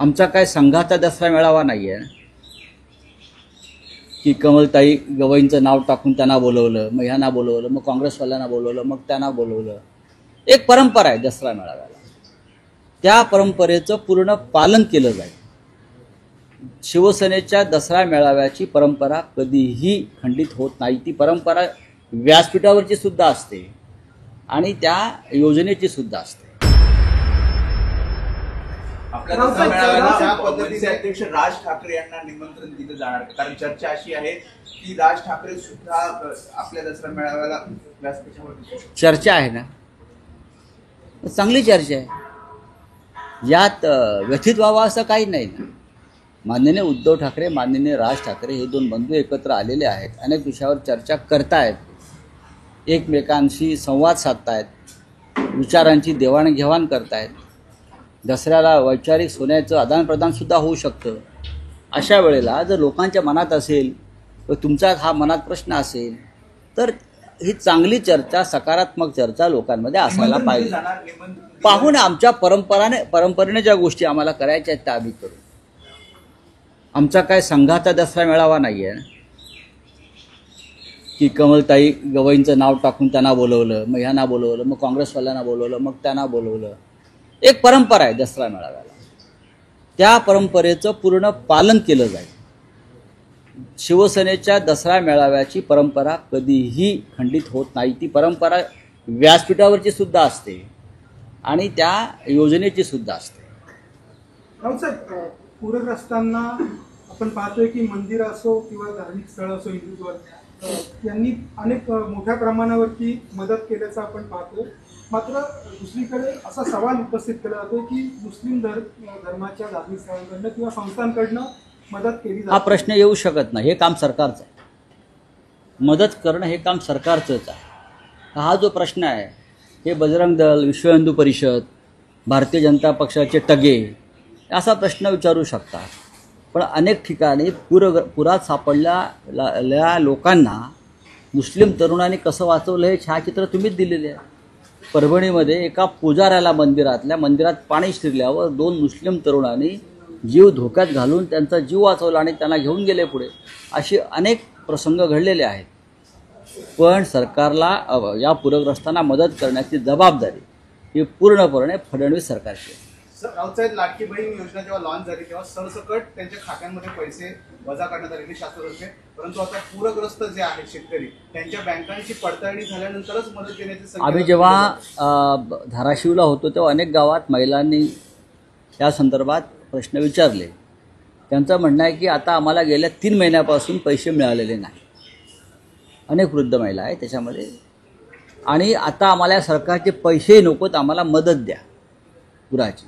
आमचा काय संघाचा दसरा मेळावा नाही आहे की कमलताई गवईंचं नाव टाकून त्यांना बोलवलं, मग ह्यांना बोलवलं, मग काँग्रेसवाल्यांना बोलवलं, मग त्यांना बोलवलं. एक परंपरा आहे दसरा मेळाव्याला. त्या परंपरेचं पूर्ण पालन केलं जाईल. शिवसेनेच्या दसरा मेळाव्याची परंपरा कधीही खंडित होत नाही. ती परंपरा व्यासपीठावरची सुद्धा असते आणि त्या योजनेची सुद्धा असते. आपल्या दसरा मेळाव्याला ज्या पद्धतीने अध्यक्ष राज ठाकरे यांना निमंत्रण दिलं जाणार, कारण चर्चा अशी आहे की राज ठाकरे सुद्धा आपल्या दसरा मेळाव्याला व्यासपीठावर. चर्चा आहे ना, चांगली चर्चा आहे. यात व्यथित व्हावं असं काही नाही ना. माननीय उद्धव ठाकरे, माननीय राज ठाकरे हे दोन बंधू एकत्र आलेले आहेत. अनेक विषयावर चर्चा करतायत, एकमेकांशी संवाद साधतायत, विचारांची देवाणघेवाण करतायत. दसऱ्याला वैचारिक सोन्याचं आदानप्रदानसुद्धा होऊ शकतं. अशा वेळेला जर लोकांच्या मनात असेल व तुमचा हा मनात प्रश्न असेल तर ही चांगली चर्चा, सकारात्मक चर्चा लोकांमध्ये असायला पाहिजे. पाहून आमच्या परंपरेने ज्या गोष्टी आम्हाला करायच्या आहेत त्या आम्ही करू. आमचा काय संघाचा दसरा मेळावा नाही आहे की कमलताई गवईंचं नाव टाकून त्यांना बोलवलं, मग ह्यांना बोलवलं, मग काँग्रेसवाल्यांना बोलवलं, मग त्यांना बोलवलं. एक परंपरा आहे दसरा मेळाव्याला. त्या परंपरेचं पूर्ण पालन केलं जाईल. शिवसेनेच्या दसरा मेळाव्याची परंपरा कधीही खंडित होत नाही. ती परंपरा व्यासपीठावरची सुद्धा असते आणि त्या योजनेची सुद्धा असते. पूरग्रस्तांना आपण पाहतोय की मंदिर असो किंवा धार्मिक स्थळ असो, हिंदुत्व यांनी अनेक मोठ्या प्रमाणावरती मदत केल्याचं आपण पाहतोय. मात्र दुसरीकडे असा सवाल उपस्थित केला जातो की मुस्लिम धर्माच्या धार्मिक स्थळांकडनं किंवा संस्थांकडनं मदत केली जाते. हा प्रश्न येऊ शकत नाही. हे काम सरकारचं आहे. मदत करणं हे काम सरकारचंच आहे. हा जो प्रश्न आहे हे बजरंग दल, विश्व हिंदू परिषद, भारतीय जनता पक्षाचे टगे असा प्रश्न विचारू शकतात. पण अनेक ठिकाणी पुरात सापडलेल्या लोकांना मुस्लिम तरुणांनी कसं वाचवलं हे छायाचित्र तुम्हीच दिलेले आहे. परभणीमध्ये एका पुजाऱ्याला मंदिरात पाणी शिरल्यावर 2 मुस्लिम तरुणांनी जीव धोक्यात घालून त्यांचा जीव वाचवला आणि त्यांना घेऊन गेले पुढे. असे अनेक प्रसंग घडलेले आहेत. पण सरकारला या पूरग्रस्तांना मदत करण्याची जबाबदारी ही पूर्णपणे फडणवीस सरकारची आहे. राऊतसाहेब लाडकी बहीण योजना जेव्हा लॉन्च झाली तेव्हा सरसकट त्यांच्या खात्यांमध्ये पैसे वजा करण्यात आलेले शासनातर्फे, परंतु आता पूरग्रस्त जे आहेत शेतकरी त्यांच्या बँकांची पडताळणी झाल्यानंतरच मदत देण्याची. आम्ही जेव्हा धाराशिवला होतो तेव्हा अनेक गावात महिलांनी या संदर्भात प्रश्न विचारले. त्यांचं म्हणणं आहे की आता आम्हाला गेल्या 3 महिन्यापासून पैसे मिळालेले नाही. अनेक वृद्ध महिला आहेत त्याच्यामध्ये. आणि आता आम्हाला सरकारचे पैसेही नकोत, आम्हाला मदत द्या पुराची.